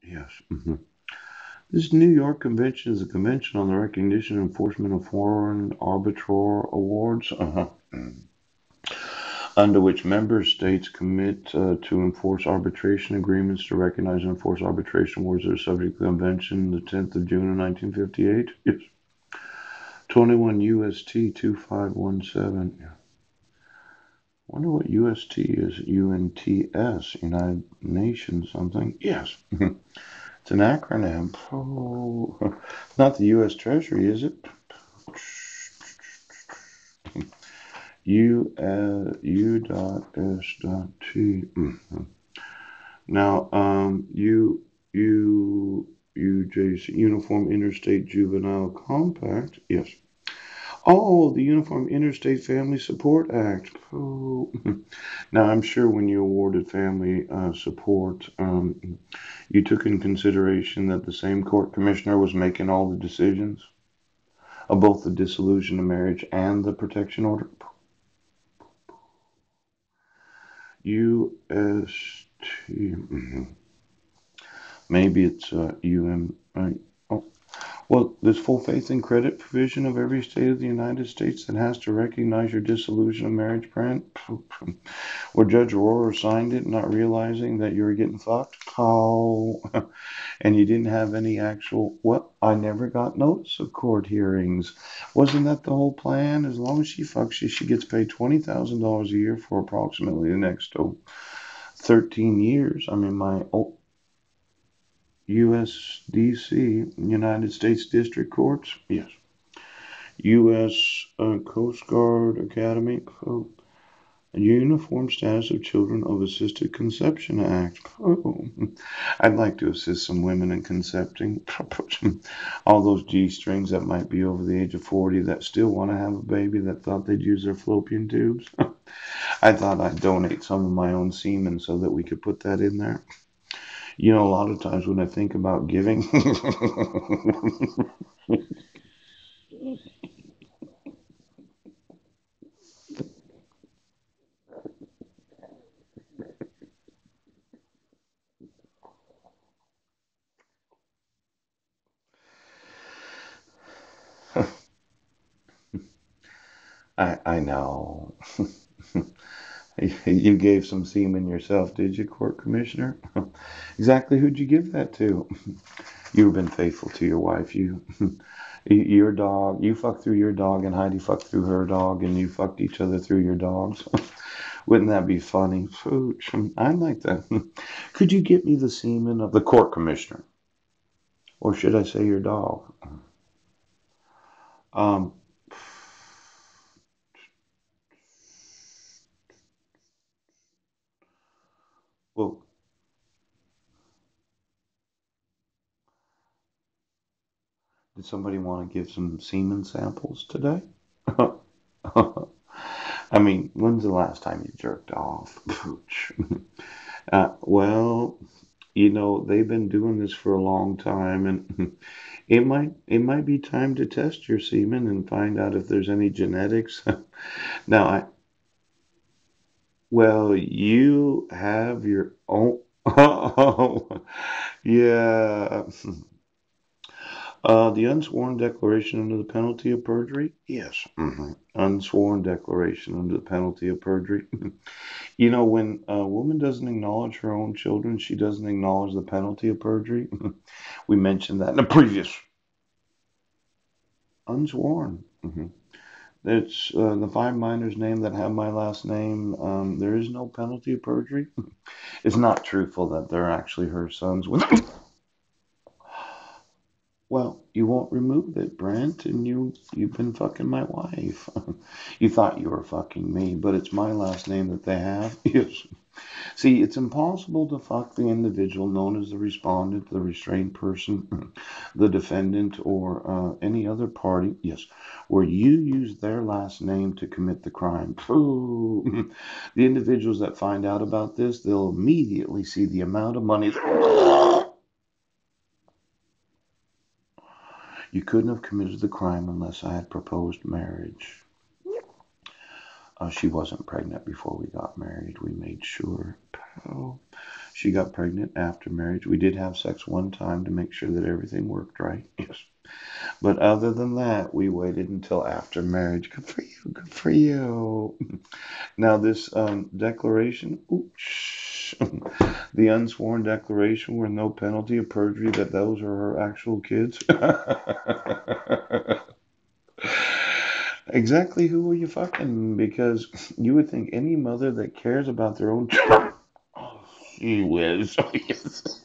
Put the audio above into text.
Yes. This New York Convention is a convention on the recognition and enforcement of foreign arbitral awards, under which member states commit to enforce arbitration agreements to recognize and enforce arbitration awards that are subject to the convention the 10th of June of 1958. Yes. 21 UST 2517. Yeah. Wonder what UST is. UNTS, United Nations something. Yes. It's an acronym. Oh, not the U.S. Treasury, is it? U dot S dot T. Now, UJC, Uniform Interstate Juvenile Compact. Yes. Oh, the Uniform Interstate Family Support Act. Oh. Now, I'm sure when you awarded family support, you took in consideration that the same court commissioner was making all the decisions of both the dissolution of marriage and the protection order. UST. Maybe it's UM. Oh, well, there's full faith and credit provision of every state of the United States that has to recognize your dissolution of marriage, Brent. Where Judge Rohrer signed it, not realizing that you were getting fucked. Oh, and you didn't have any actual. Well, I never got notice of court hearings. Wasn't that the whole plan? As long as she fucks you, she gets paid $20,000 a year for approximately the next 13 years. I mean, my USDC, United States District Courts, yes. U.S. Coast Guard Academy, Uniform Status of Children of Assisted Conception Act. Oh, I'd like to assist some women in concepting. All those G strings that might be over the age of 40 that still want to have a baby that thought they'd use their fallopian tubes. I thought I'd donate some of my own semen so that we could put that in there. You know, a lot of times when I think about giving, I know. You gave some semen yourself, did you, court commissioner? Exactly who'd you give that to? You've been faithful to your wife. Your dog, you fucked through your dog, and Heidi fucked through her dog, and you fucked each other through your dogs. Wouldn't that be funny? I'd like that. Could you get me the semen of the court commissioner? Or should I say your dog? Um, well, did somebody want to give some semen samples today? I mean, when's the last time you jerked off? Well, you know, they've been doing this for a long time, and it might be time to test your semen and find out if there's any genetics. Now, well, you have your own. Oh, yeah. The unsworn declaration under the penalty of perjury? Yes. Unsworn declaration under the penalty of perjury. You know, when a woman doesn't acknowledge her own children, she doesn't acknowledge the penalty of perjury. We mentioned that in a previous unsworn. It's the five minors' name that have my last name. There is no penalty of perjury. It's not truthful that they're actually her sons. Well, you won't remove it, Brent, and you've been fucking my wife. You thought you were fucking me, but it's my last name that they have. Yes. See, it's impossible to fuck the individual known as the respondent, the restrained person, the defendant, or any other party, yes, where you use their last name to commit the crime. Pooh. The individuals that find out about this, they'll immediately see the amount of money. You couldn't have committed the crime unless I had proposed marriage. She wasn't pregnant before we got married. We made sure. Oh, She got pregnant after marriage. We did have sex one time to make sure that everything worked right. Yes. But other than that, we waited until after marriage. Good for you. Good for you. Now, this declaration, oops, the unsworn declaration with no penalty of perjury that those are her actual kids. Exactly who were you fucking? Because you would think any mother that cares about their own child. Oh, she whiz. Oh, yes.